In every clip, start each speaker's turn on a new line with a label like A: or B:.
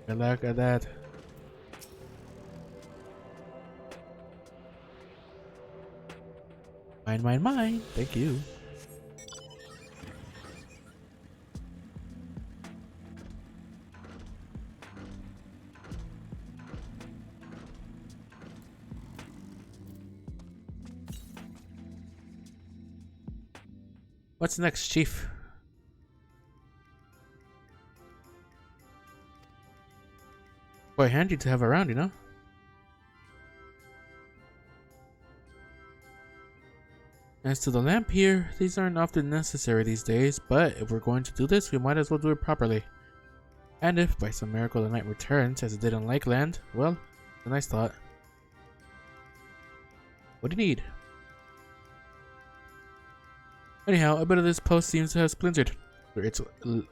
A: Look at that. Mine. Thank you. What's next, Chief? Quite handy to have around, you know? As to the lamp here, these aren't often necessary these days, but if we're going to do this, we might as well do it properly. And if by some miracle the night returns as it did on Lakeland, well, a nice thought. What do you need? Anyhow, a bit of this post seems to have splintered.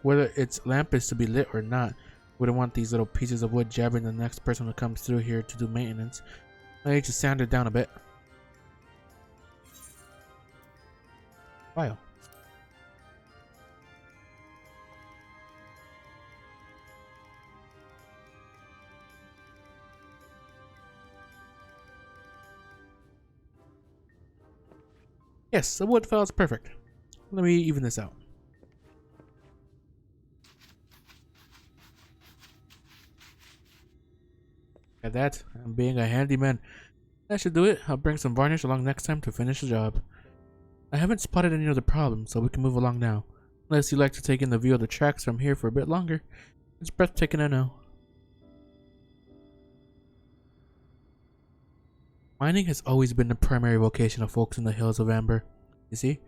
A: Whether its lamp is to be lit or not, wouldn't want these little pieces of wood jabbing the next person who comes through here to do maintenance. I need to sand it down a bit. Wow. Yes, the wood file is perfect. Let me even this out. At that, I'm being a handyman. That should do it. I'll bring some varnish along next time to finish the job. I haven't spotted any other problems, so we can move along now. Unless you'd like to take in the view of the tracks from here for a bit longer. It's breathtaking, I know. Mining has always been the primary vocation of folks in the hills of Amber, you see?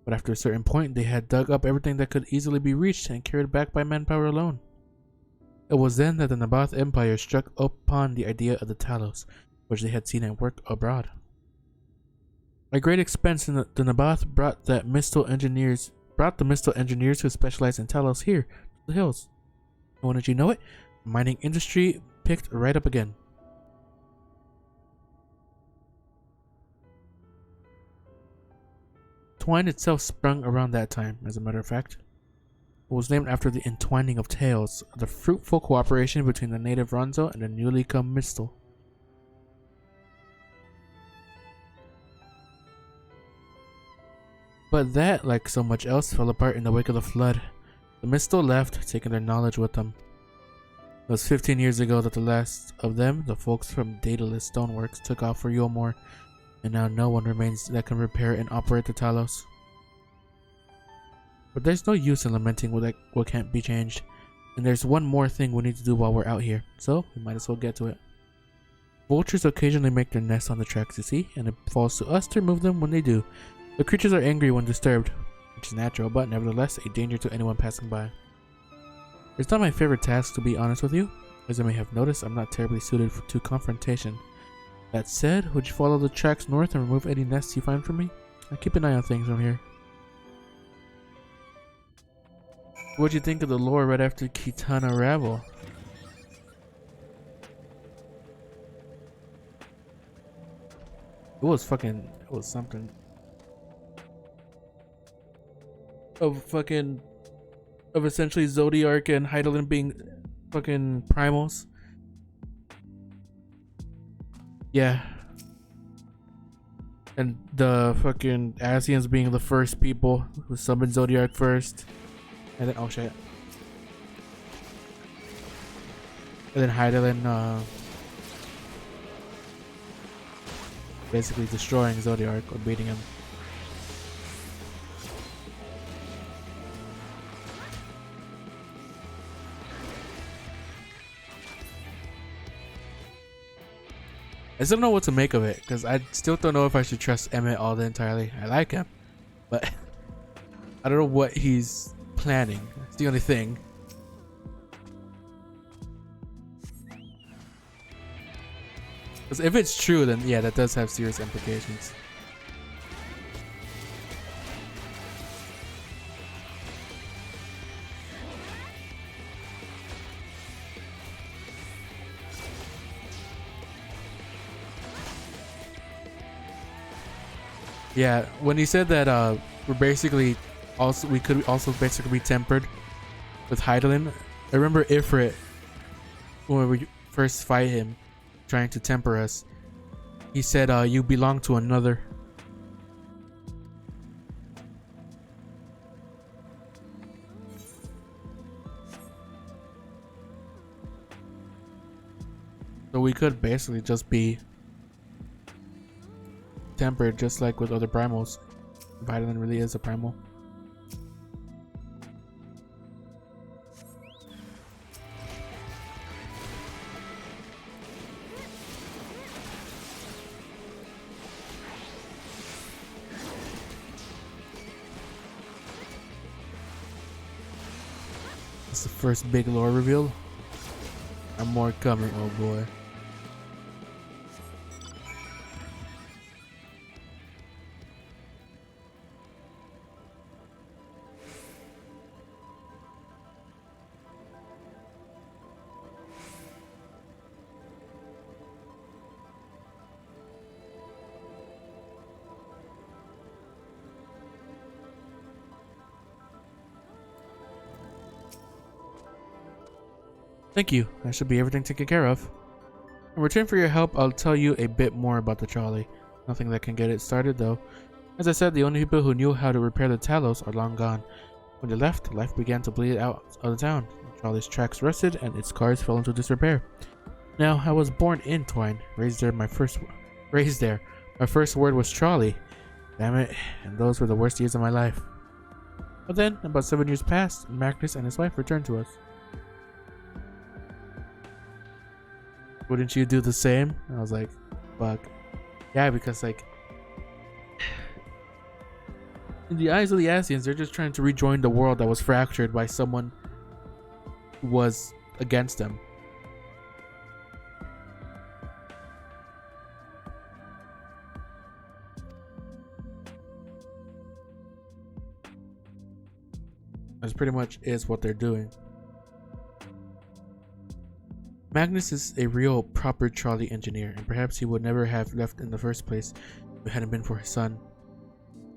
A: But after a certain point, they had dug up everything that could easily be reached and carried back by manpower alone. It was then that the Nabath Empire struck upon the idea of the Talos, which they had seen at work abroad. At great expense, the Nabath brought the Mistal engineers who specialized in Talos here to the hills. And wouldn't you know it, the mining industry picked right up again. Twine itself sprung around that time, as a matter of fact. It was named after the entwining of tales, the fruitful cooperation between the native Ronzo and the newly come Mistal. But that, like so much else, fell apart in the wake of the flood. The Mistal left, taking their knowledge with them. It was 15 years ago that the last of them, the folks from Daedalus Stoneworks, took off for Yulmore, and now no one remains that can repair and operate the Talos. But there's no use in lamenting what can't be changed, and there's one more thing we need to do while we're out here, so we might as well get to it. Vultures occasionally make their nests on the tracks, you see, and it falls to us to remove them when they do. The creatures are angry when disturbed, which is natural, but nevertheless a danger to anyone passing by. It's not my favorite task, to be honest with you. As I may have noticed, I'm not terribly suited to confrontation. That said, would you follow the tracks north and remove any nests you find for me? I keep an eye on things from here. What'd you think of the lore right after Kitana Ravel? It was something. Of essentially Zodiark and Heidelin being fucking primals. Yeah. And the fucking Asians being the first people who summoned Zodiark first. And then, oh shit. And then Heidelin, basically destroying Zodiark or beating him. I still don't know what to make of it, because I still don't know if I should trust Emmett all entirely. I like him, but I don't know what he's planning. It's the only thing. Because if it's true, then yeah, that does have serious implications. Yeah, when he said that we could also basically be tempered with Heidelin, I remember Ifrit when we first fight him, trying to temper us. He said, you belong to another. So we could basically just be tempered just like with other primals. Violin really is a primal. It's the first big lore reveal. And more coming, oh boy. Thank you. That should be everything taken care of. In return for your help, I'll tell you a bit more about the Charlie. Nothing that can get it started though. As I said, the only people who knew how to repair the Talos are long gone. When they left, life began to bleed out of the town. Charlie's tracks rusted and its cars fell into disrepair. Now, I was born in Twine, raised there. My first word was Charlie. Damn it, and those were the worst years of my life. But then, about 7 years passed, and Magnus and his wife returned to us. Wouldn't you do the same? I was like, fuck. Yeah, because like, in the eyes of the Asians, they're just trying to rejoin the world that was fractured by someone who was against them. That's pretty much is what they're doing. Magnus is a real proper Charlie engineer, and perhaps he would never have left in the first place if it hadn't been for his son.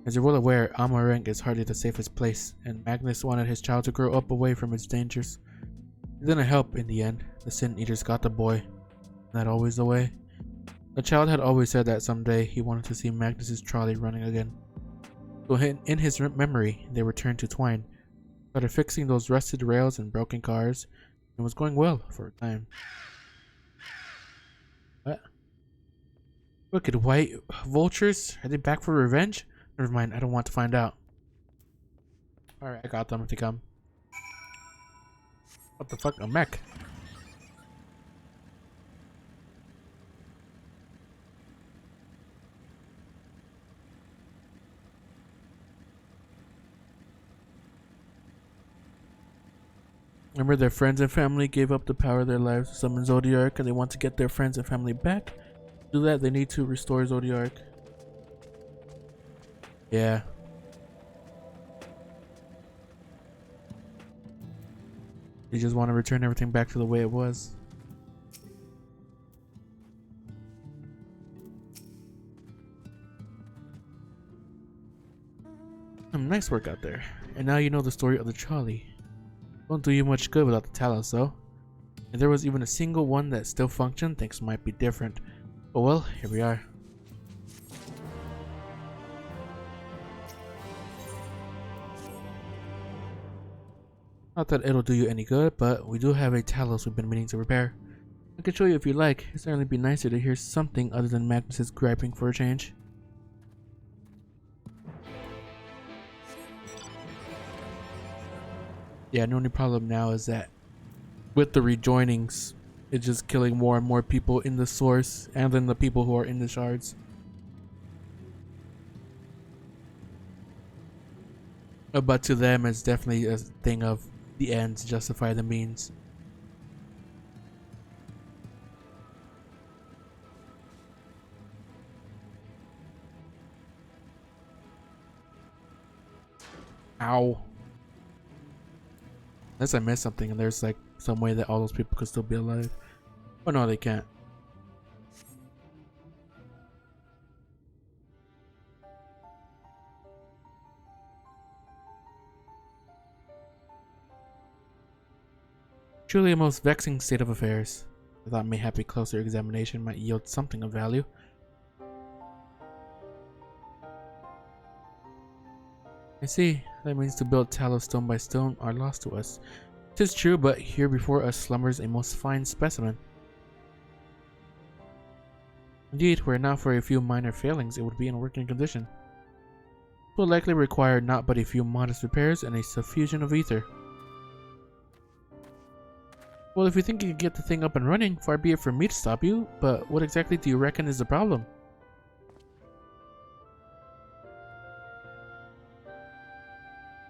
A: As you're well aware, Amareng is hardly the safest place, and Magnus wanted his child to grow up away from its dangers. It didn't help in the end. The Sin Eaters got the boy. Isn't that always the way? The child had always said that someday he wanted to see Magnus's Charlie running again. So in his memory, they returned to Twine, started fixing those rusted rails and broken cars. It was going well for a time. What? Wicked white vultures? Are they back for revenge? Never mind, I don't want to find out. Alright, I got them if they come. What the fuck? A mech. Remember, their friends and family gave up the power of their lives to summon Zodiark, and they want to get their friends and family back. To do that, they need to restore Zodiark. Yeah. They just want to return everything back to the way it was. Nice work out there. And now you know the story of the Charlie. Won't do you much good without the Talos, though. If there was even a single one that still functioned, things might be different. But well, here we are. Not that it'll do you any good, but we do have a Talos we've been meaning to repair. I can show you if you like. It'd certainly be nicer to hear something other than Magnus's griping for a change. Yeah, the only problem now is that with the rejoinings, it's just killing more and more people in the source and then the people who are in the shards. But to them, it's definitely a thing of the ends justify the means. Ow. Unless I missed something and there's like some way that all those people could still be alive. Oh no, they can't. Truly a most vexing state of affairs. I thought mayhappy closer examination might yield something of value. I see. That means to build Talos stone by stone are lost to us. 'Tis true, but here before us slumbers a most fine specimen. Indeed, were it not for a few minor failings, it would be in working condition. It will likely require not but a few modest repairs and a suffusion of ether. Well, if you think you can get the thing up and running, far be it from me to stop you, but what exactly do you reckon is the problem?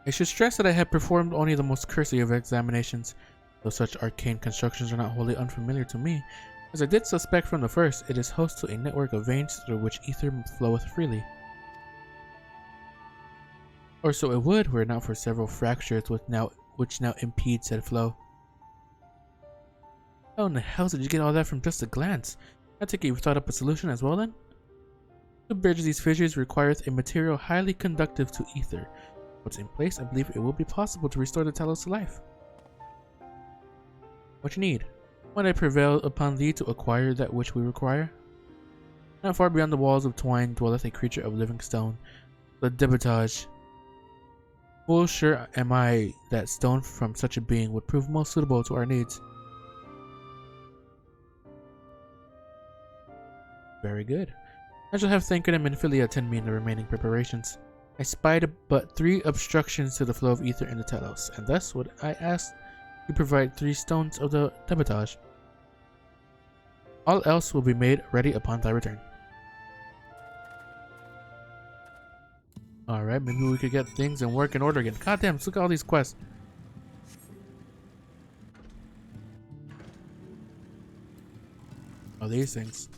A: I should stress that I have performed only the most cursory of examinations, though such arcane constructions are not wholly unfamiliar to me. As I did suspect from the first, it is host to a network of veins through which ether floweth freely. Or so it would, were it not for several fractures which now impede said flow. How in the hell did you get all that from just a glance? I take it you've thought up a solution as well then? To bridge these fissures requireth a material highly conductive to ether. Once in place, I believe it will be possible to restore the Talos to life. What you need? Might I prevail upon thee to acquire that which we require? Not far beyond the walls of twine dwelleth a creature of living stone, the debitage. Full sure am I that stone from such a being would prove most suitable to our needs. Very good. I shall have Thancred and Philia attend me in the remaining preparations. I spied but 3 obstructions to the flow of ether in the Talos, and thus would I ask you provide 3 stones of the debitage. All else will be made ready upon thy return. Alright, maybe we could get things in work in order again. God damn, look at all these quests. Oh, these things.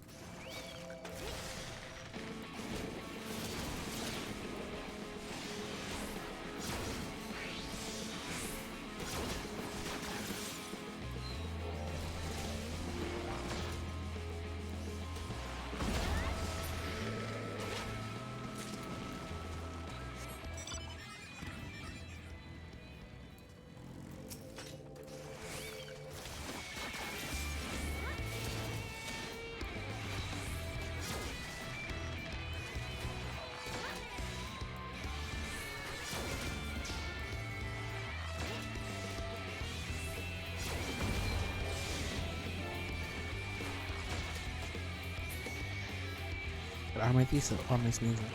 A: Armatisa on this music.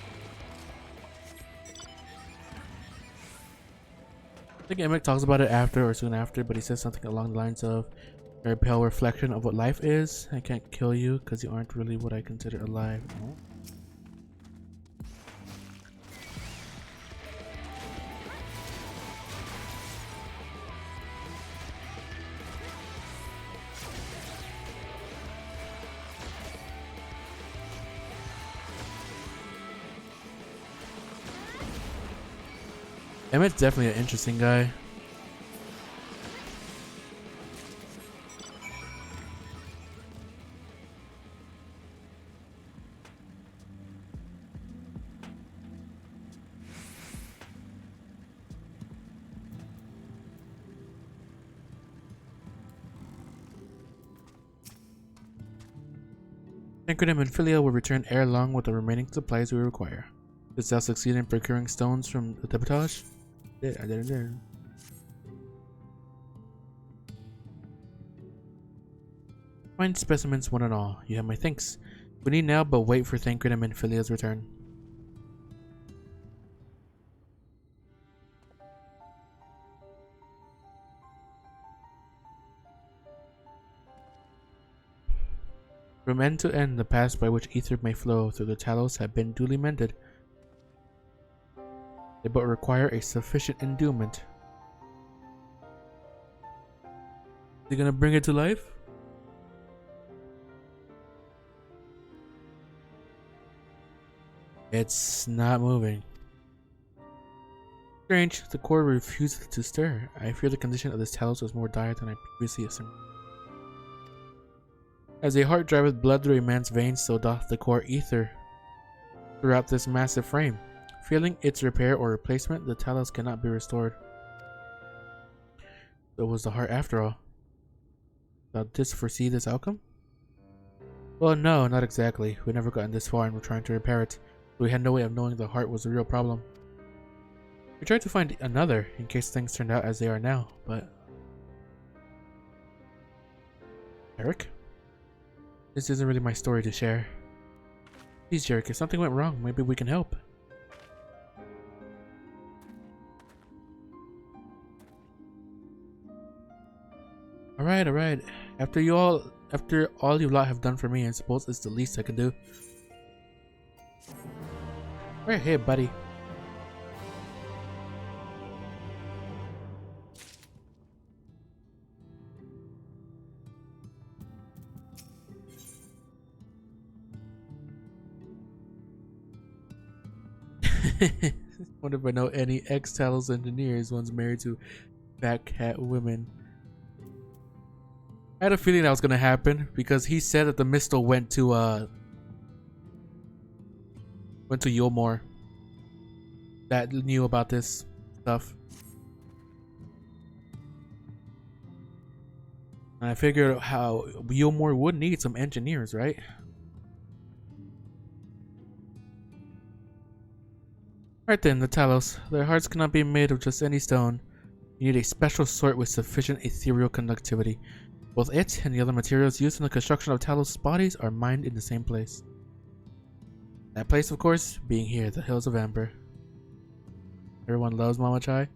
A: I think Emmett talks about it after or soon after, but he says something along the lines of very pale reflection of what life is. I can't kill you because you aren't really what I consider alive. No? Emmett's definitely an interesting guy. Thancred and Philia will return ere long with the remaining supplies we require. Did thou succeed in procuring stones from the debitage? I did. Fine specimens one and all. You have my thanks. We need now but wait for Thancred and Philia's return. From end to end, the paths by which ether may flow through the Talos have been duly mended. They but require a sufficient endowment. Is he gonna bring it to life? It's not moving. Strange, the core refuses to stir. I fear the condition of this Talos was more dire than I previously assumed. As a heart driveth blood through a man's veins, so doth the core ether throughout this massive frame. Failing its repair or replacement, the Talos cannot be restored. So it was the heart after all. Just foresee this outcome? Well, no, not exactly. We never gotten this far and we're trying to repair it. We had no way of knowing the heart was the real problem. We tried to find another in case things turned out as they are now, but... Eric? This isn't really my story to share. Please, Jarek, if something went wrong, maybe we can help. Alright. After all you lot have done for me, I suppose it's the least I can do. Right here, buddy. Wonder if I know any ex-Talos engineers one's married to fat cat women. I had a feeling that was gonna happen because he said that the Mistle went to Yulmore. That knew about this stuff. And I figured how Yulmore would need some engineers, right? Right then, the Talos. Their hearts cannot be made of just any stone. You need a special sort with sufficient ethereal conductivity. Both it and the other materials used in the construction of Talos' bodies are mined in the same place. That place, of course, being here, the Hills of Amber. Everyone loves Mama Chai.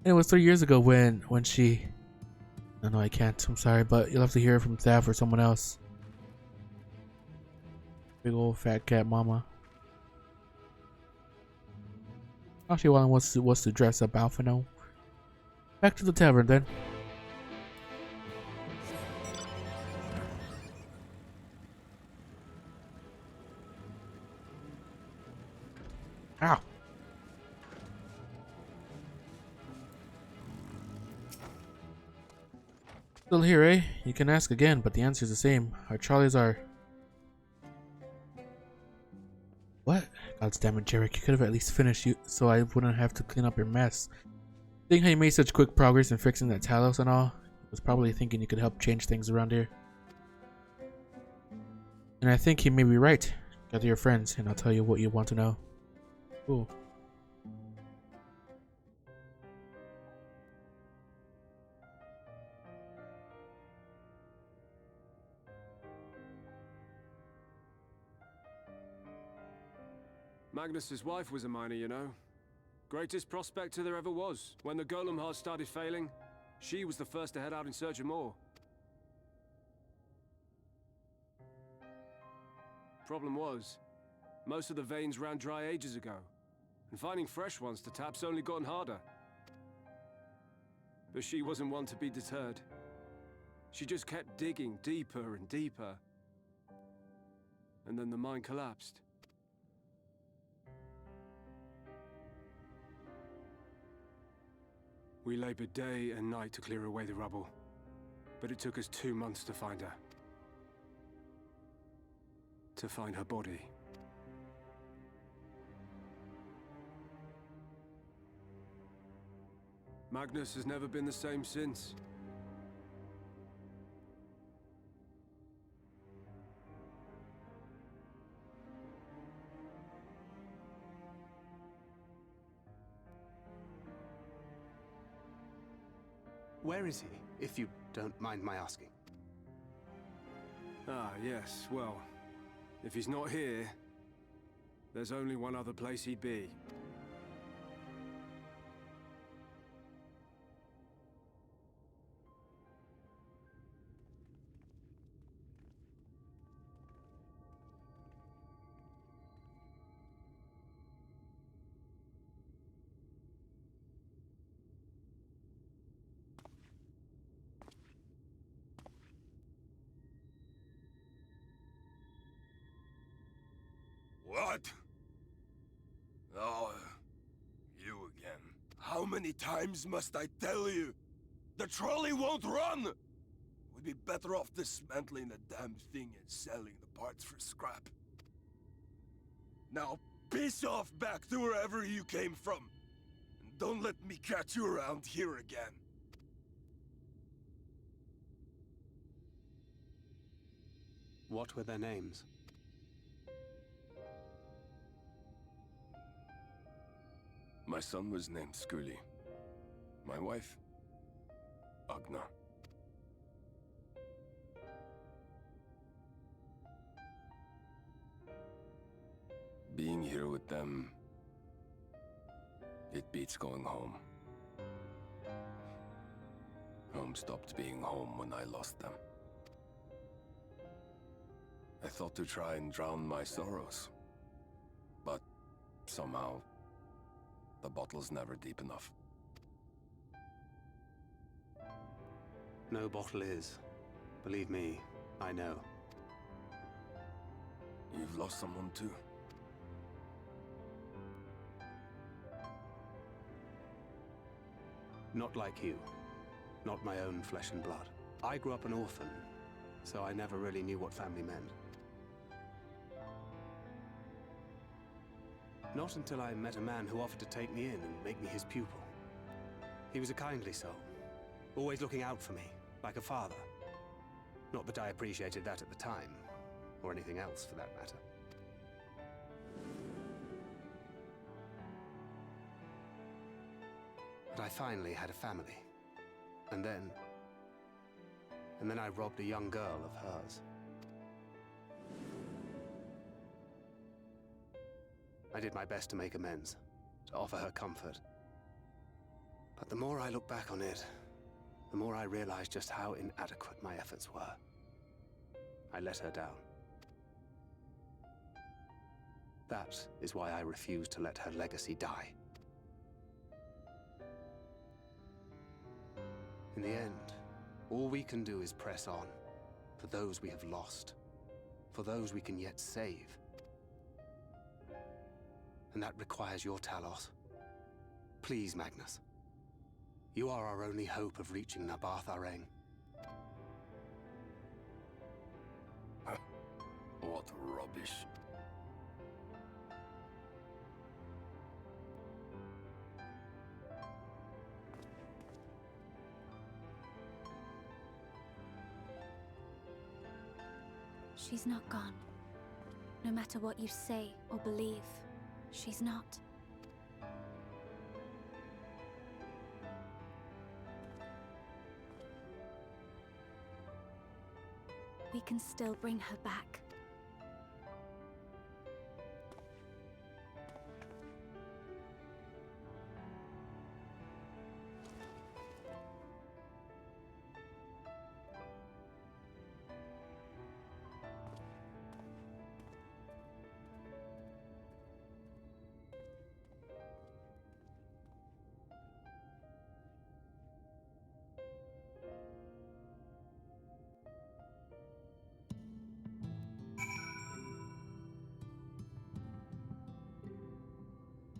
A: It was 3 years ago when she... No, I can't. I'm sorry, but you'll have to hear it from Thav or someone else. Big old fat cat mama. Actually, one wants to dress up Alpha now. Back to the tavern then. Ow. Still here, eh? You can ask again, but the answer's the same. Our Charlies are... What? God damn it, Jarek. You could have at least finished you so I wouldn't have to clean up your mess. Seeing how you made such quick progress in fixing that Talos and all, I was probably thinking you could help change things around here. And I think he may be right. Gather your friends, and I'll tell you what you want to know. Cool.
B: Magnus's wife was a miner, you know. Greatest prospector there ever was. When the golem heart started failing, she was the first to head out in search of more. Problem was, most of the veins ran dry ages ago, and finding fresh ones to tap's only gotten harder. But she wasn't one to be deterred. She just kept digging deeper and deeper. And then the mine collapsed. We labored day and night to clear away the rubble, but it took us 2 months to find her. To find her body. Magnus has never been the same since.
C: Where is he, if you don't mind my asking?
B: Ah, yes, well, if he's not here, there's only one other place he'd be.
D: What? Oh, you again. How many times must I tell you? The trolley won't run! We'd be better off dismantling the damn thing and selling the parts for scrap. Now, piss off back to wherever you came from. And don't let me catch you around here again.
C: What were their names?
D: My son was named Skuli. My wife, Agna. Being here with them, it beats going home. Home stopped being home when I lost them. I thought to try and drown my sorrows, but somehow the bottle's never deep enough.
C: No bottle is. Believe me, I know.
D: You've lost someone too?
C: Not like you. Not my own flesh and blood. I grew up an orphan, so I never really knew what family meant. Not until I met a man who offered to take me in and make me his pupil. He was a kindly soul, always looking out for me, like a father. Not that I appreciated that at the time, or anything else for that matter. But I finally had a family. And then I robbed a young girl of hers. I did my best to make amends, to offer her comfort. But the more I look back on it, the more I realize just how inadequate my efforts were. I let her down. That is why I refuse to let her legacy die. In the end, all we can do is press on, for those we have lost, for those we can yet save. And that requires your Talos. Please, Magnus. You are our only hope of reaching Nabarth Areng.
D: What rubbish.
E: She's not gone. No matter what you say or believe, she's not. We can still bring her back.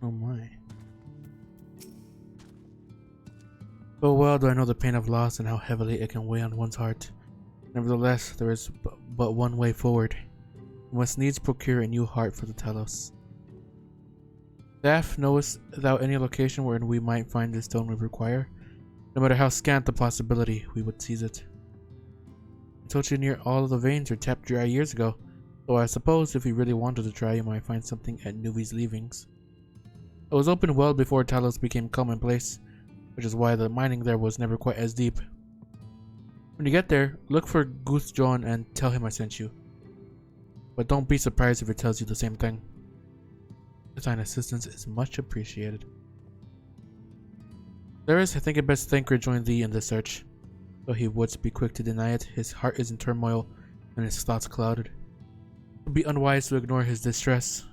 A: Oh my. But well do I know the pain of loss and how heavily it can weigh on one's heart. Nevertheless, there is but one way forward. We must needs procure a new heart for the Talos. Staff knows without any location wherein we might find the stone we require. No matter how scant the possibility, we would seize it. I told you near all of the veins are tapped dry years ago, so I suppose if you really wanted to try, you might find something at Nuvi's leavings. It was opened well before Talos became commonplace, which is why the mining there was never quite as deep. When you get there, look for Goose John and tell him I sent you. But don't be surprised if it tells you the same thing. Your kind assistance is much appreciated. Ceres, I think it best Thanker join thee in this search. Though he would be quick to deny it, his heart is in turmoil and his thoughts clouded. It would be unwise to ignore his distress.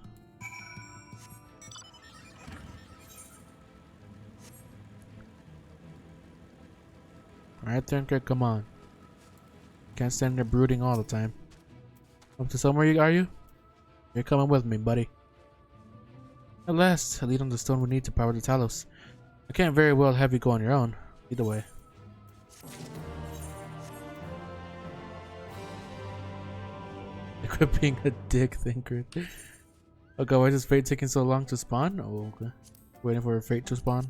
A: Alright, Thanker, come on. Can't stand there brooding all the time. Up to somewhere, are you? You're coming with me, buddy. At last, I lead on the stone we need to power the Talos. I can't very well have you go on your own. Either way. Quit being a dick, Thinker. Okay, why is this fate taking so long to spawn? Oh, okay. Waiting for a fate to spawn.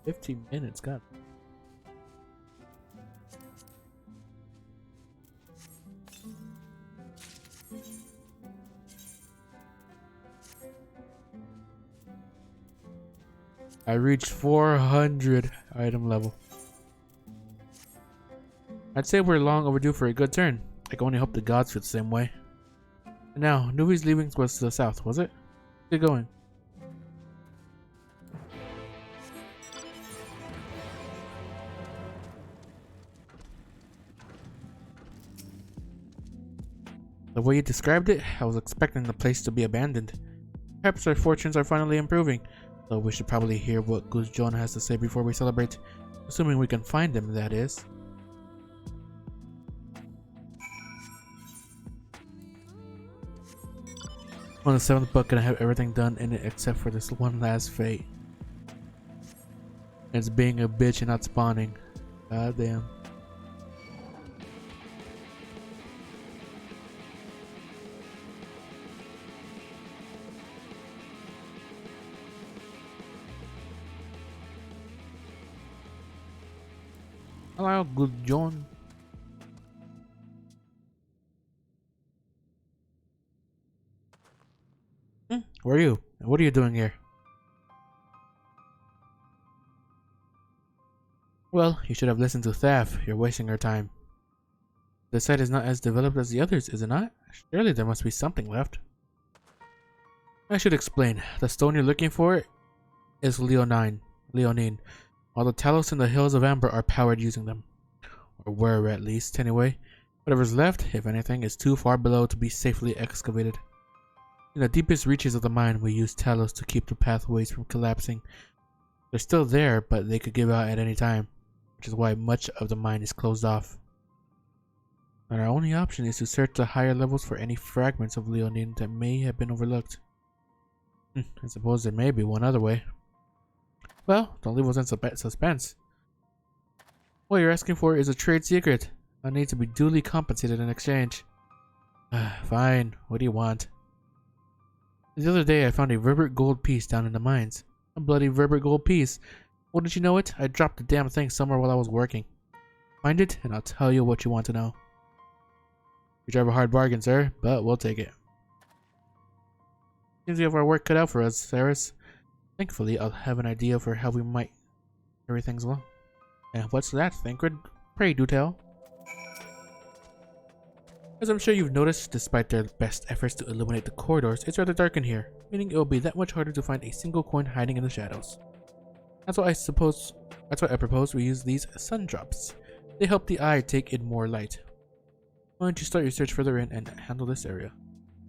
A: 15 minutes, god. I reached 400 item level. I'd say we're long overdue for a good turn. I can only hope the gods feel the same way. And now, Nuvi's leaving was to the south, was it? Get going. The way you described it, I was expecting the place to be abandoned. Perhaps our fortunes are finally improving, though we should probably hear what Goose John has to say before we celebrate. Assuming we can find him, that is. On the 7th book, and I have everything done in it except for this one last fate. It's being a bitch and not spawning. God damn. Hello, Good John. Where are you? What are you doing here? Well, you should have listened to Thav. You're wasting our time. The site is not as developed as the others, is it not? Surely there must be something left. I should explain. The stone you're looking for is Leonine, while the Talos in the Hills of Amber are powered using them. Or were, at least, anyway. Whatever's left, if anything, is too far below to be safely excavated. In the deepest reaches of the mine, we use Talos to keep the pathways from collapsing. They're still there, but they could give out at any time, which is why much of the mine is closed off. And our only option is to search the higher levels for any fragments of Leonine that may have been overlooked. I suppose there may be one other way. Well, don't leave us in suspense. What you're asking for is a trade secret. I need to be duly compensated in exchange. Fine, what do you want? The other day I found a Verbert gold piece down in the mines. A bloody Verbert gold piece. Wouldn't you know it? I dropped the damn thing somewhere while I was working. Find it and I'll tell you what you want to know. You drive a hard bargain, sir, but we'll take it. Seems we have our work cut out for us, Cyrus. Thankfully, I'll have an idea for how we might carry things along. And what's that, Thancred? Pray do tell. As I'm sure you've noticed, despite their best efforts to illuminate the corridors, it's rather dark in here, meaning it will be that much harder to find a single coin hiding in the shadows. That's why I propose we use these sun drops. They help the eye take in more light. Why don't you start your search further in and handle this area?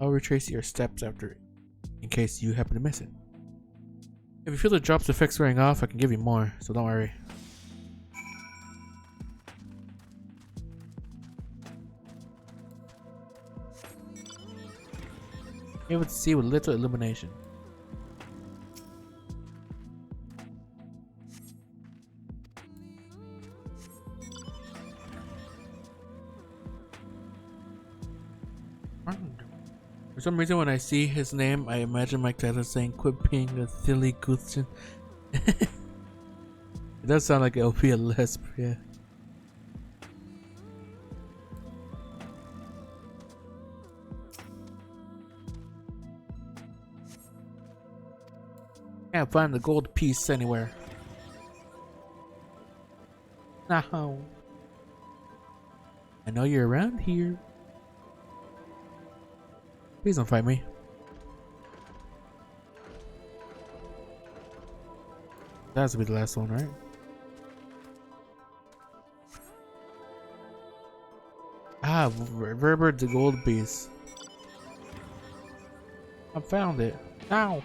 A: I'll retrace your steps after it, in case you happen to miss it. If you feel the drops effects wearing off, I can give you more, so don't worry. Able to see with little illumination. For some reason, when I see his name, I imagine Mike Tyson saying, "Quit being a silly goose." It does sound like it'll be a lisp, yeah. Can't find the gold piece anywhere. No. I know you're around here. Please don't fight me. That has to be the last one, right? Ah, Verbert the gold piece. I found it. Ow!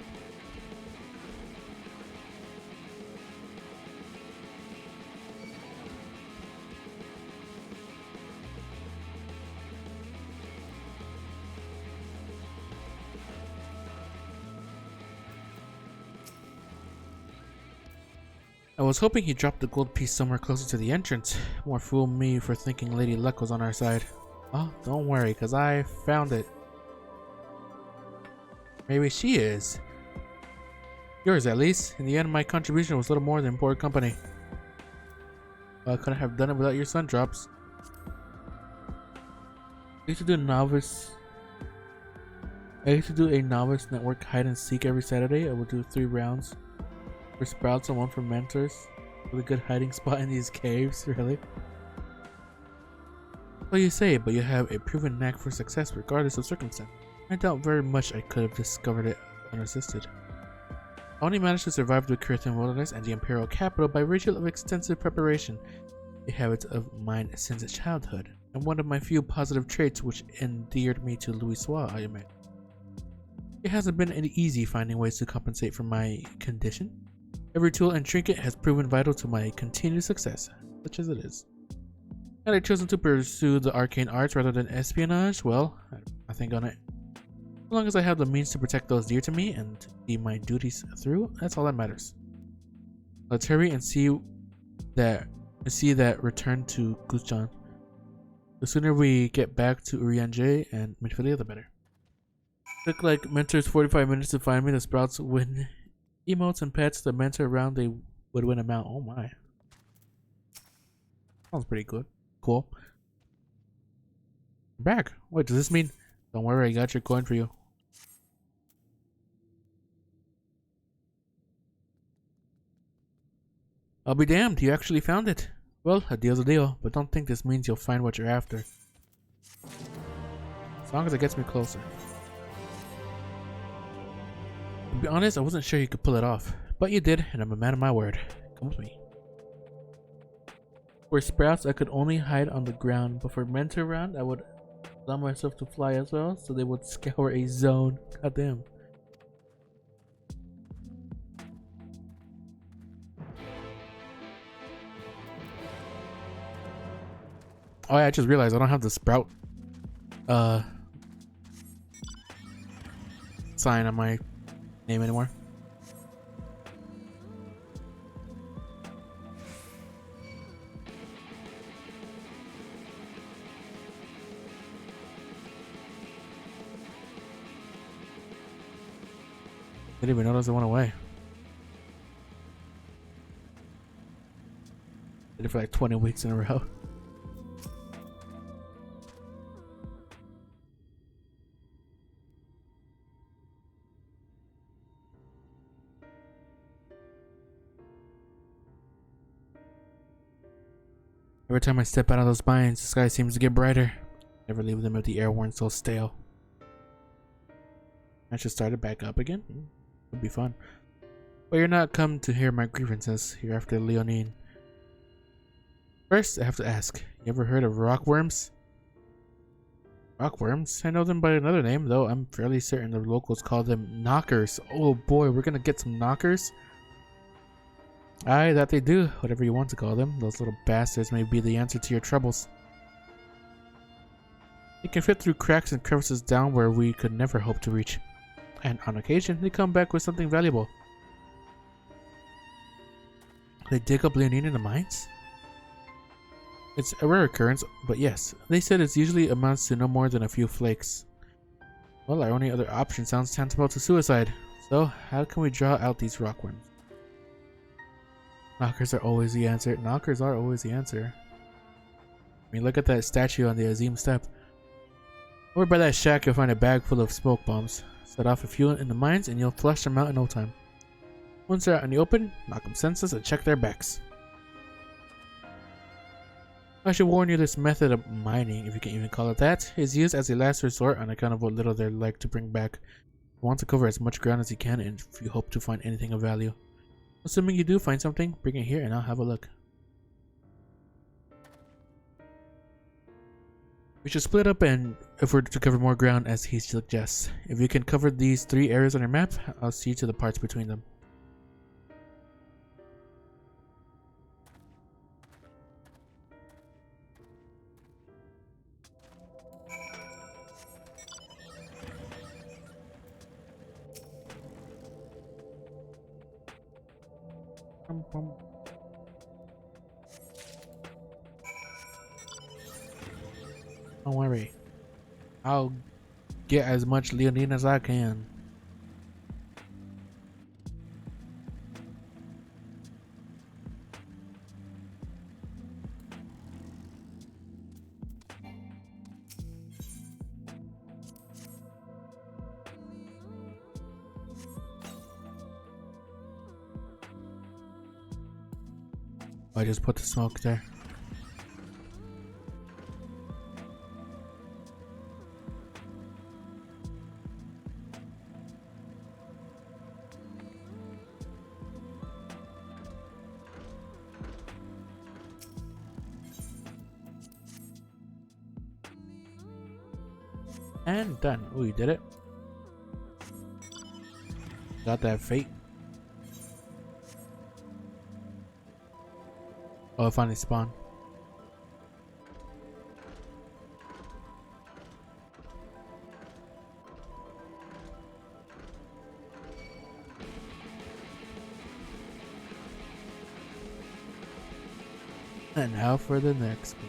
A: I was hoping he dropped the gold piece somewhere closer to the entrance. More fool me for thinking Lady Luck was on our side. Oh, don't worry, cause I found it. Maybe she is. Yours, at least. In the end, my contribution was little more than poor company. I couldn't have done it without your sun drops. I used to do a novice network hide and seek every Saturday. I would do 3 rounds. For sprouts and one for mentors. Really good hiding spot in these caves, really? Well, you say, but you have a proven knack for success regardless of circumstance. I doubt very much I could have discovered it unassisted. I only managed to survive the Curtin wilderness and the imperial capital by virtue of extensive preparation, a habit of mine since childhood, and one of my few positive traits which endeared me to Louisoix, I admit. It hasn't been easy finding ways to compensate for my condition. Every tool and trinket has proven vital to my continued success, such as it is. Had I chosen to pursue the arcane arts rather than espionage, well, I think on it. As long as I have the means to protect those dear to me and see my duties through, that's all that matters. Let's hurry and see that return to Gusjan. The sooner we get back to Urianger and Midfilia, the better. Took like mentors 45 minutes to find me. The sprouts win emotes and pets. The mentor around they would win a mount. Oh my. Sounds pretty good. Cool. I'm back. Wait, does this mean? Don't worry, I got your coin for you. I'll be damned, you actually found it. Well, a deal's a deal, but don't think this means you'll find what you're after. As long as it gets me closer. To be honest, I wasn't sure you could pull it off, but you did, and I'm a man of my word. Come with me. For sprouts, I could only hide on the ground, but for mentor round, I would allow myself to fly as well, so they would scour a zone. Goddamn. Oh, yeah, I just realized I don't have the sprout sign on my name anymore. Didn't even notice it went away. Did it for like 20 weeks in a row. Every time I step out of those mines, the sky seems to get brighter. Never leave them if the air weren't so stale. I should start it back up again. It'll be fun. But you're not come to hear my grievances. You're after Leonine. First, I have to ask, you ever heard of rockworms? Rockworms? I know them by another name, though I'm fairly certain the locals call them knockers. Oh boy, we're gonna get some knockers? Aye, that they do, whatever you want to call them. Those little bastards may be the answer to your troubles. They can fit through cracks and crevices down where we could never hope to reach. And on occasion, they come back with something valuable. They dig up Leonine in the mines? It's a rare occurrence, but yes, they said it usually amounts to no more than a few flakes. Well, our only other option sounds tantamount to suicide. So, how can we draw out these rockworms? Knockers are always the answer. Knockers are always the answer. I mean, look at that statue on the Azim step. Over by that shack, you'll find a bag full of smoke bombs. Set off a few in the mines and you'll flush them out in no time. Once they're out in the open, knock them senseless and check their backs. I should warn you, this method of mining, if you can even call it that, is used as a last resort on account of what little they're like to bring back. You want to cover as much ground as you can and if you hope to find anything of value. Assuming you do find something, bring it here and I'll have a look. We should split up and if we're to cover more ground as he suggests. If you can cover these 3 areas on your map, I'll see to the parts between them. Don't worry. I'll get as much Leonine as I can. I just put the smoke there. And done. Oh, you did it. Got that fate. Oh, it finally spawned. And now for the next one.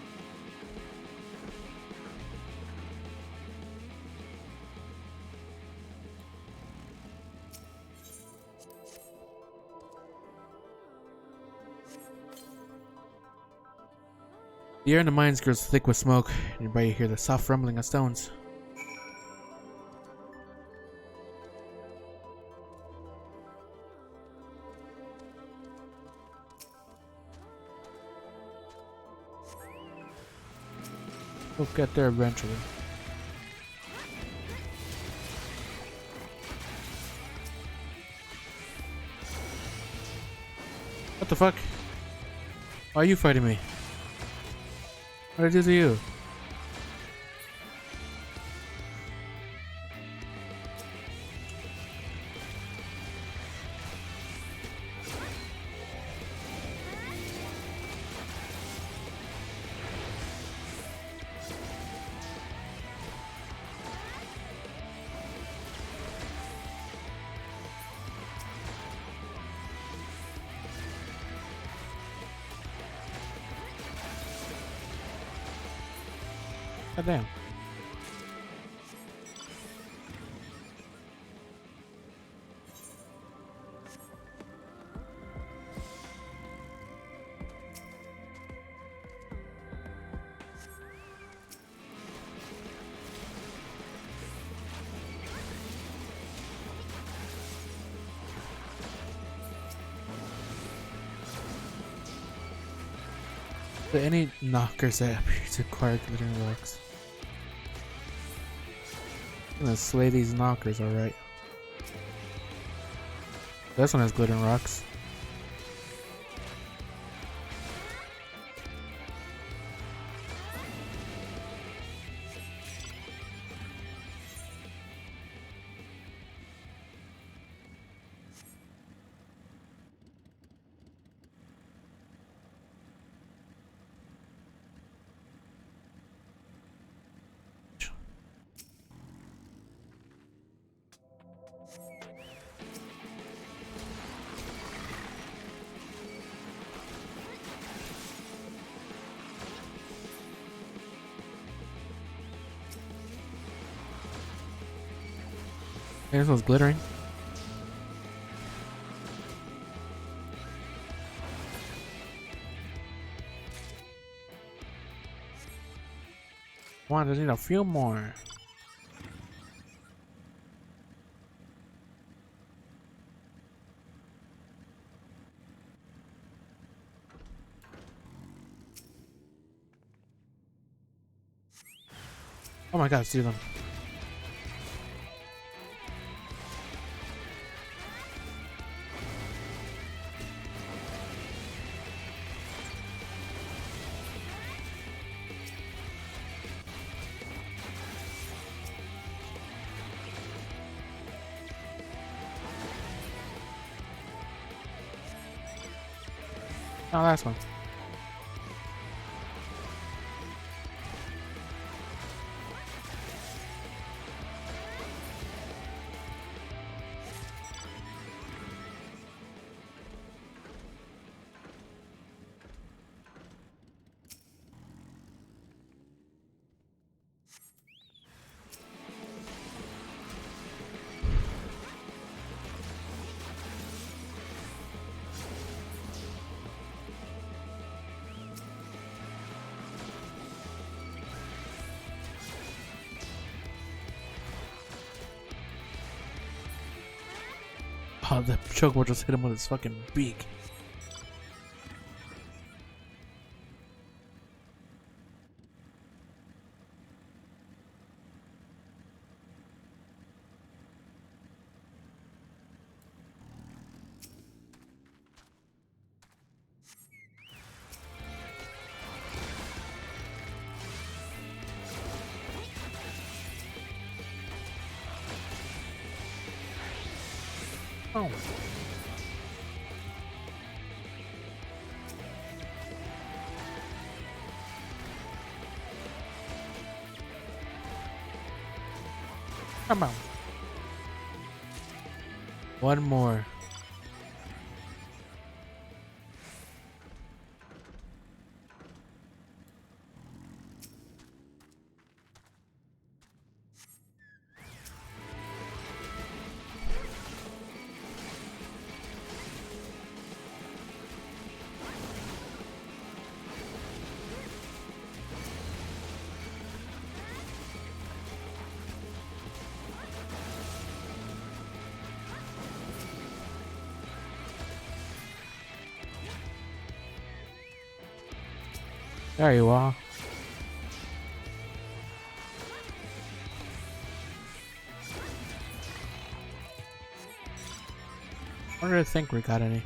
A: The air in the mines grows thick with smoke, and you hear the soft rumbling of stones. We'll get there eventually. What the fuck? Why are you fighting me? What did I do to you? God damn. Are there any knockers that appear to acquire glittering rocks? I'm gonna slay these knockers, alright. This one has glittering rocks. Hey, this one's glittering. Come on, I just need a few more. Oh my god, see them. Oh, last one. Oh, the chocobo just hit him with his fucking beak. on. Come on. One more. There you are. I don't really think we got any.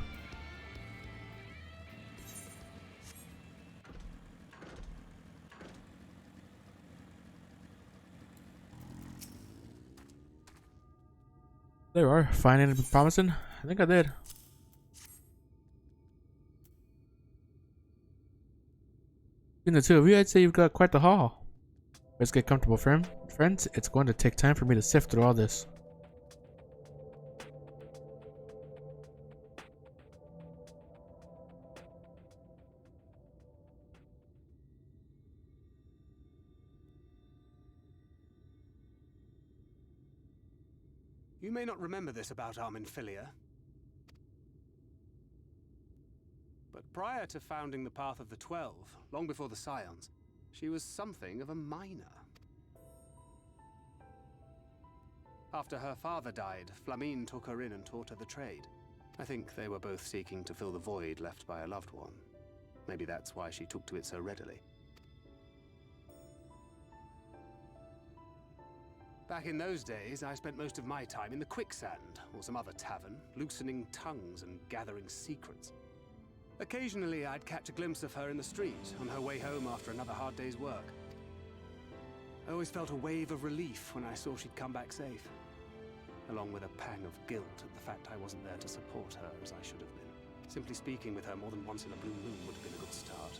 A: There are. Find anything promising? I think I did. Between the two of you, I'd say you've got quite the haul. Let's get comfortable, friends. It's going to take time for me to sift through all this.
C: You may not remember this about Arminfilia, but prior to founding the Path of the 12, long before the Scions, she was something of a miner. After her father died, Flamine took her in and taught her the trade. I think they were both seeking to fill the void left by a loved one. Maybe that's why she took to it so readily. Back in those days, I spent most of my time in the Quicksand, or some other tavern, loosening tongues and gathering secrets. Occasionally, I'd catch a glimpse of her in the street, on her way home after another hard day's work. I always felt a wave of relief when I saw she'd come back safe, along with a pang of guilt at the fact I wasn't there to support her as I should have been. Simply speaking with her more than once in a blue moon would have been a good start,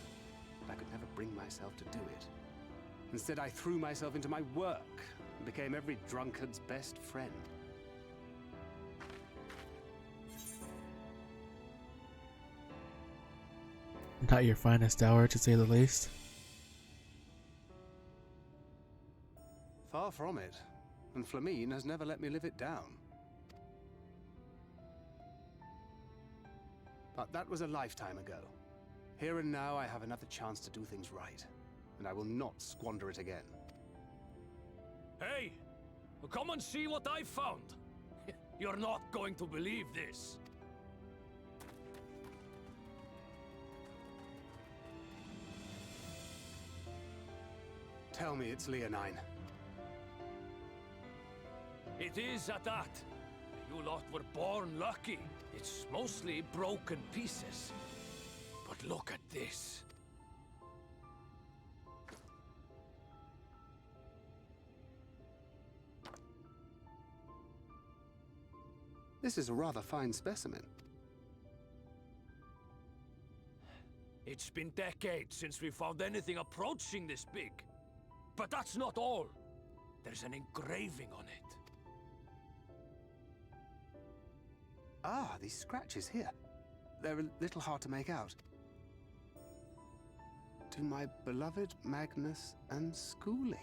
C: but I could never bring myself to do it. Instead, I threw myself into my work, and became every drunkard's best friend.
A: Not your finest hour, to say the least.
C: Far from it, and Flamine has never let me live it down. But that was a lifetime ago. Here and now, I have another chance to do things right, and I will not squander it again.
F: Hey! Come and see what I found! You're not going to believe this!
C: Tell me it's Leonine.
F: It is at that. You lot were born lucky. It's mostly broken pieces. But look at this.
C: This is a rather fine specimen.
F: It's been decades since we found anything approaching this big. But that's not all. There's an engraving on it.
C: Ah, these scratches here. They're a little hard to make out. To my beloved Magnus and Schooly.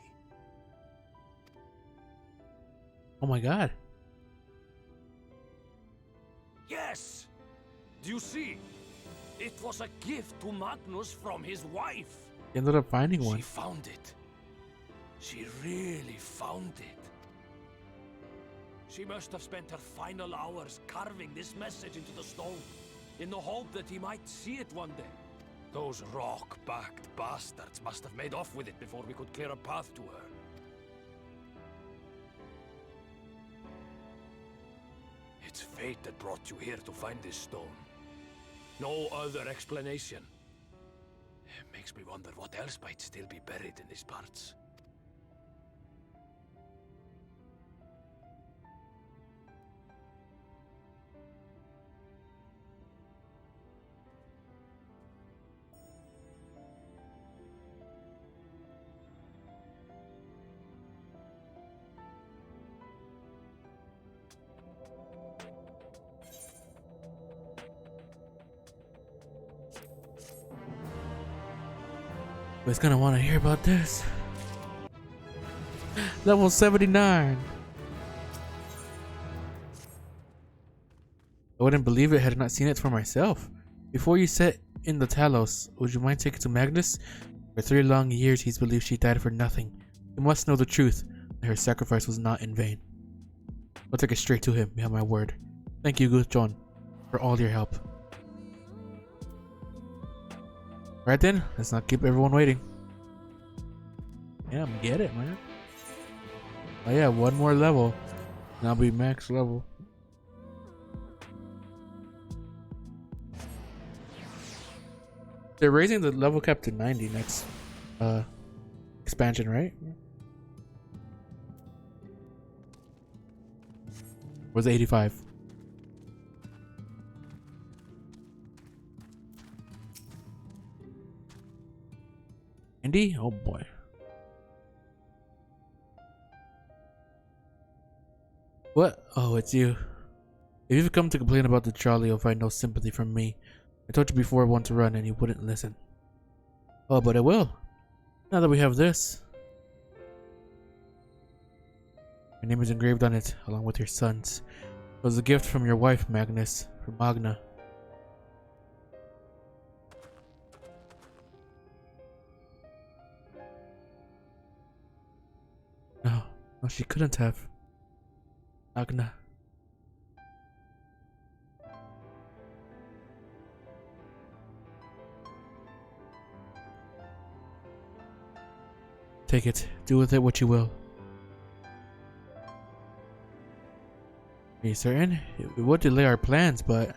A: Oh my god.
F: Yes! Do you see? It was a gift to Magnus from his wife.
A: You ended up finding one.
F: She found it. She really found it. She must have spent her final hours carving this message into the stone, in the hope that he might see it one day. Those rock-backed bastards must have made off with it before we could clear a path to her. It's fate that brought you here to find this stone. No other explanation. It makes me wonder what else might still be buried in these parts.
A: Who's gonna want to hear about this? Level 79. I wouldn't believe it had I not seen it for myself. Before you set in the Talos, would you mind taking to Magnus? For 3 long years he's believed she died for nothing. You must know the truth, that her sacrifice was not in vain. I'll take it straight to him, you have my word. Thank you, Guthjon, for all your help. Right then, let's not keep everyone waiting. Yeah, get it, man. Oh yeah, 1 more level, and I'll be max level. They're raising the level cap to 90 next expansion, right? Was 85. Indy? Oh boy. What? Oh, it's you. If you've come to complain about the trolley, you'll find no sympathy from me. I told you before I want to run and you wouldn't listen. Oh, but I will. Now that we have this. My name is engraved on it, along with your son's. It was a gift from your wife, Magnus, from Magna. No, she couldn't have. Magna. Take it. Do with it what you will. Are you certain? It would delay our plans, but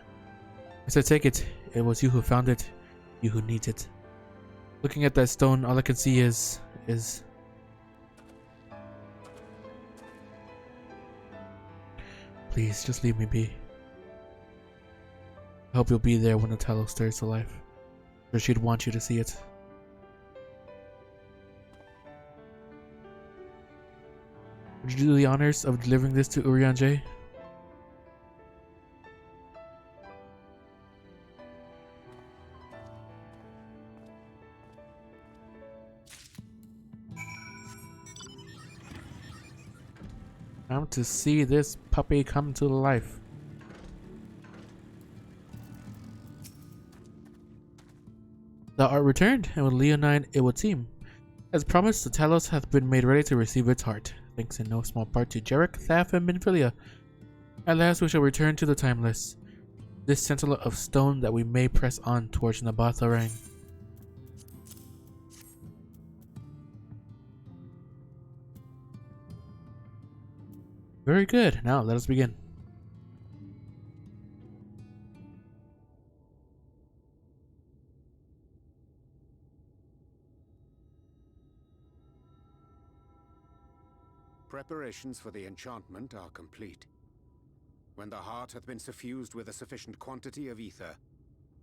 A: as I take it, it was you who found it, you who needs it. Looking at that stone, all I can see is... Please, just leave me be. I hope you'll be there when the Talos stirs to life. Or she'd want you to see it. Would you do the honors of delivering this to Urianger? Time to see this puppy come to life. Thou art returned, and with Leonine it would seem. As promised, the Talos hath been made ready to receive its heart, thanks in no small part to Jarek, Thaf, and Minfilia. At last we shall return to the Timeless, this sentinel of stone that we may press on towards Nabatharang. Very good. Now let us begin.
G: Preparations for the enchantment are complete. When the heart hath been suffused with a sufficient quantity of ether,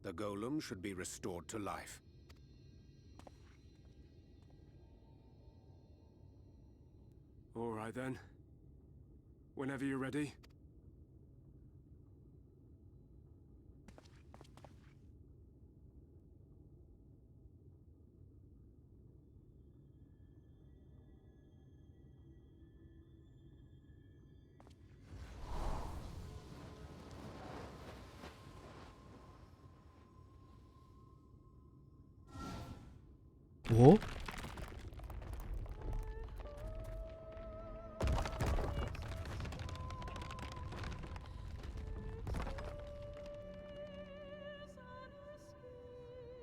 G: the golem should be restored to life.
B: All right then. Whenever you're ready.
A: Whoa.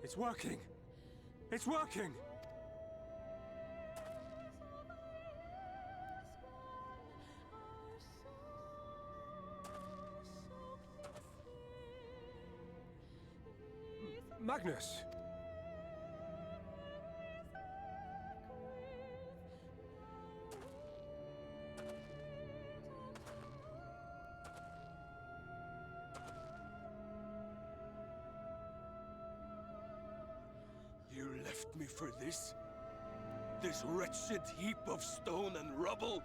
B: It's working! It's working! Magnus!
D: You left me for this? This wretched heap of stone and rubble?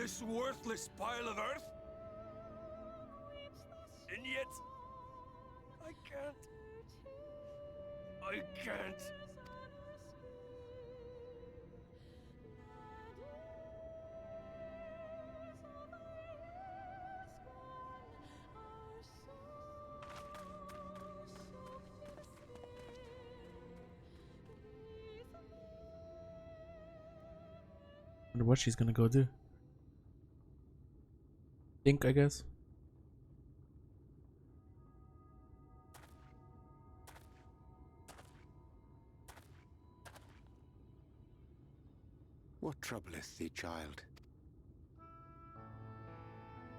D: this worthless pile of earth? And yet, I can't. I can't.
A: Wonder what she's gonna go do. Think, I guess.
G: What troubleth thee, child?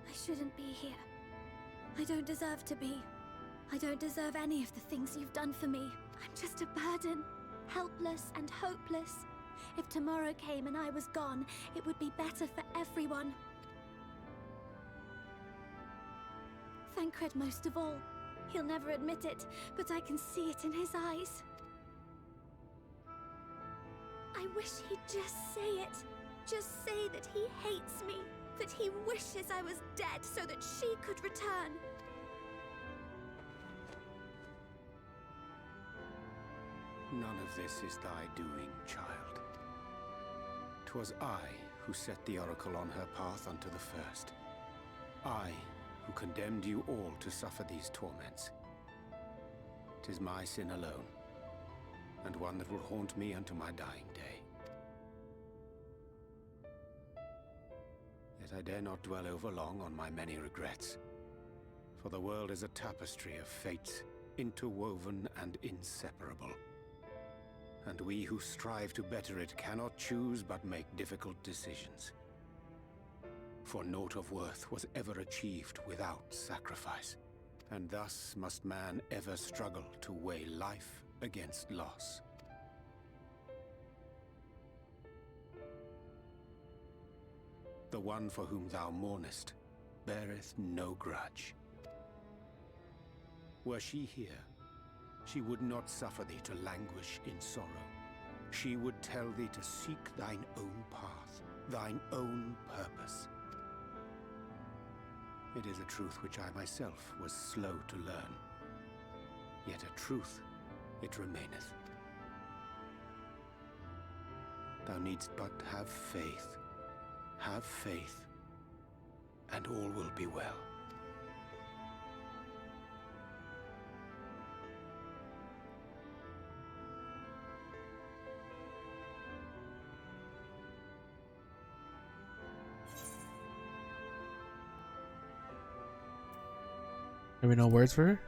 E: I shouldn't be here. I don't deserve to be. I don't deserve any of the things you've done for me. I'm just a burden, helpless and hopeless. If tomorrow came and I was gone, it would be better for everyone. Thancred most of all. He'll never admit it, but I can see it in his eyes. I wish he'd just say it. Just say that he hates me, that he wishes I was dead so that she could return.
G: None of this is thy doing, child. 'Twas I who set the oracle on her path unto the first. I who condemned you all to suffer these torments. 'Tis my sin alone, and one that will haunt me unto my dying day. Yet I dare not dwell over long on my many regrets, for the world is a tapestry of fates, interwoven and inseparable. And we who strive to better it cannot choose but make difficult decisions. For naught of worth was ever achieved without sacrifice, and thus must man ever struggle to weigh life against loss. The one for whom thou mournest beareth no grudge. Were she here, she would not suffer thee to languish in sorrow. She would tell thee to seek thine own path, thine own purpose. It is a truth which I myself was slow to learn. Yet a truth it remaineth. Thou needst but have faith, and all will be well.
A: Have we no words for her?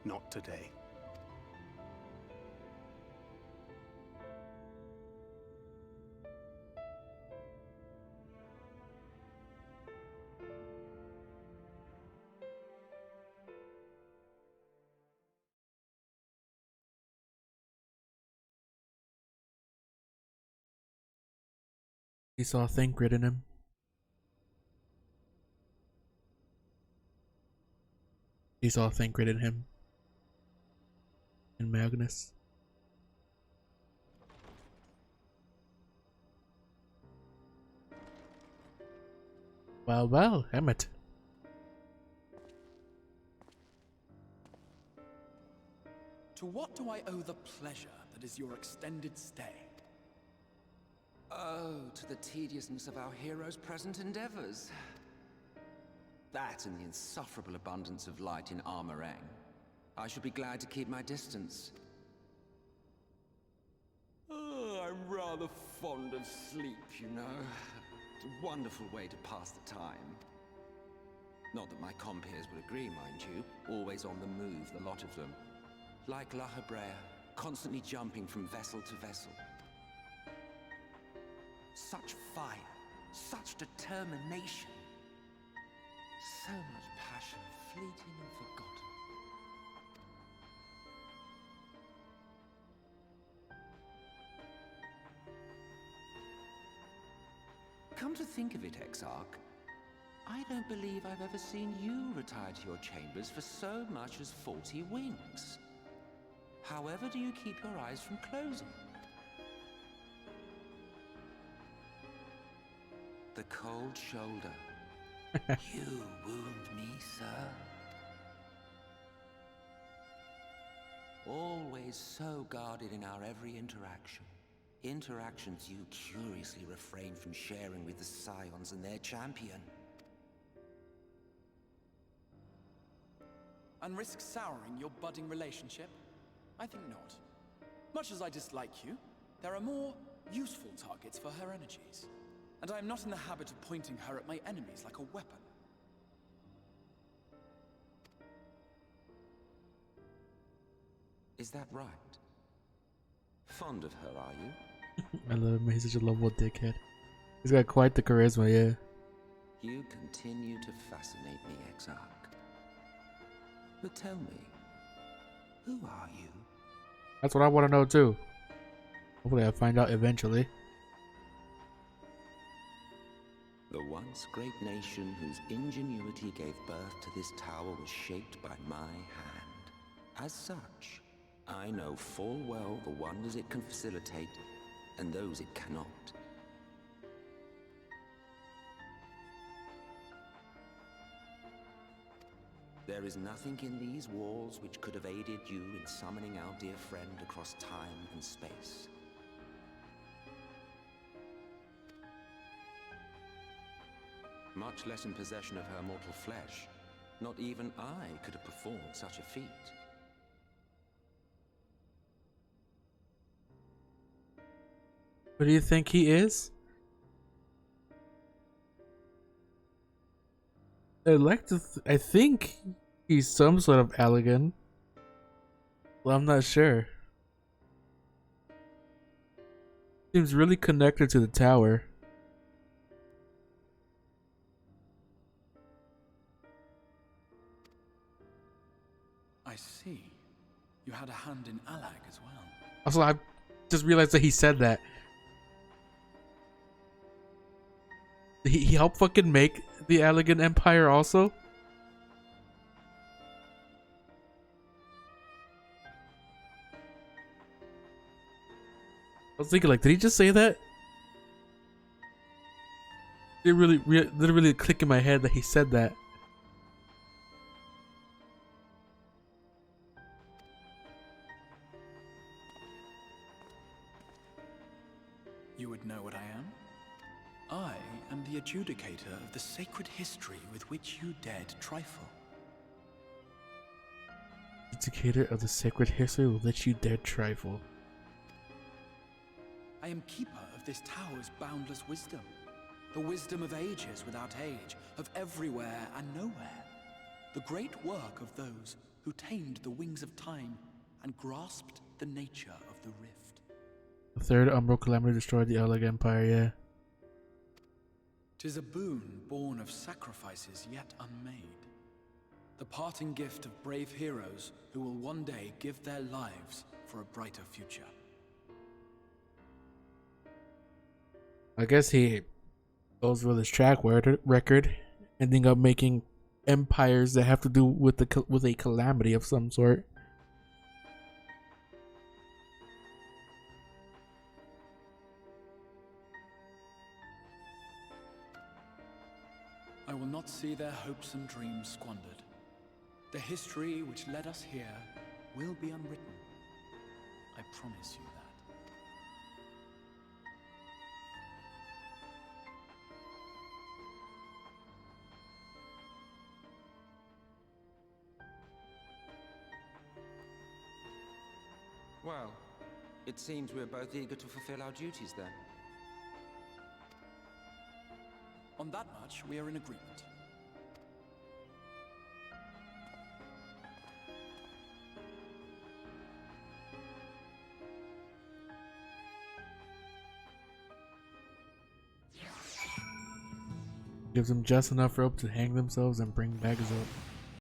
C: Not today.
A: He saw Thancred in him. He saw Thancred in him. In Magnus. Well, well, Emmett.
H: To what do I owe the pleasure that is your extended stay?
I: Oh, to the tediousness of our hero's present endeavors. That and the insufferable abundance of light in Armorang. I should be glad to keep my distance. Oh, I'm rather fond of sleep, you know. It's a wonderful way to pass the time. Not that my compeers would agree, mind you. Always on the move, the lot of them. Like La Hebrea, constantly jumping from vessel to vessel. Such fire, such determination. So much passion, fleeting and forgotten. Come to think of it, Exarch, I don't believe I've ever seen you retire to your chambers for so much as 40 winks.
J: However do you keep your eyes from closing? The cold shoulder. You wound me, sir. Always so guarded in our every interaction. Interactions you curiously refrain from sharing with the Scions and their champion.
H: And risk souring your budding relationship? I think not. Much as I dislike you, there are more useful targets for her energies. And I am not in the habit of pointing her at my enemies like a weapon.
J: Is that right? Fond of her, are you?
A: I love him. He's such a lovable dickhead. He's got quite the charisma, yeah.
J: You continue to fascinate me, Exarch. But tell me, who are you?
A: That's what I want to know too. Hopefully I find out eventually.
J: The once great nation whose ingenuity gave birth to this tower was shaped by my hand. As such, I know full well the wonders it can facilitate and those it cannot. There is nothing in these walls which could have aided you in summoning our dear friend across time and space. Much less in possession of her mortal flesh. Not even I could have performed such a feat.
A: What do you think he is? I think he's some sort of Allegan. Well, I'm not sure. Seems really connected to the tower.
H: I see. You had a hand in Allag as well.
A: Also, I just realized that he said that. He helped fucking make the Allegan Empire also? I was thinking, like, did he just say that? It literally click in my head that he said that.
H: You would know what I am? I am the adjudicator of the sacred history with which you dared trifle.
A: Adjudicator of the sacred history with which you dared trifle.
H: I am keeper of this tower's boundless wisdom. The wisdom of ages without age, of everywhere and nowhere. The great work of those who tamed the wings of time and grasped the nature of the rift.
A: The third Umbral Calamity destroyed the Allag Empire, yeah.
H: 'Tis a boon born of sacrifices yet unmade. The parting gift of brave heroes who will one day give their lives for a brighter future.
A: I guess he goes with his track record, ending up making empires that have to do with a calamity of some sort.
H: I will not see their hopes and dreams squandered. The history which led us here will be unwritten. I promise you that.
J: Well, it seems we're both eager to fulfill our duties then.
H: On that much, we are in agreement.
A: Gives them just enough rope to hang themselves and bring bags up.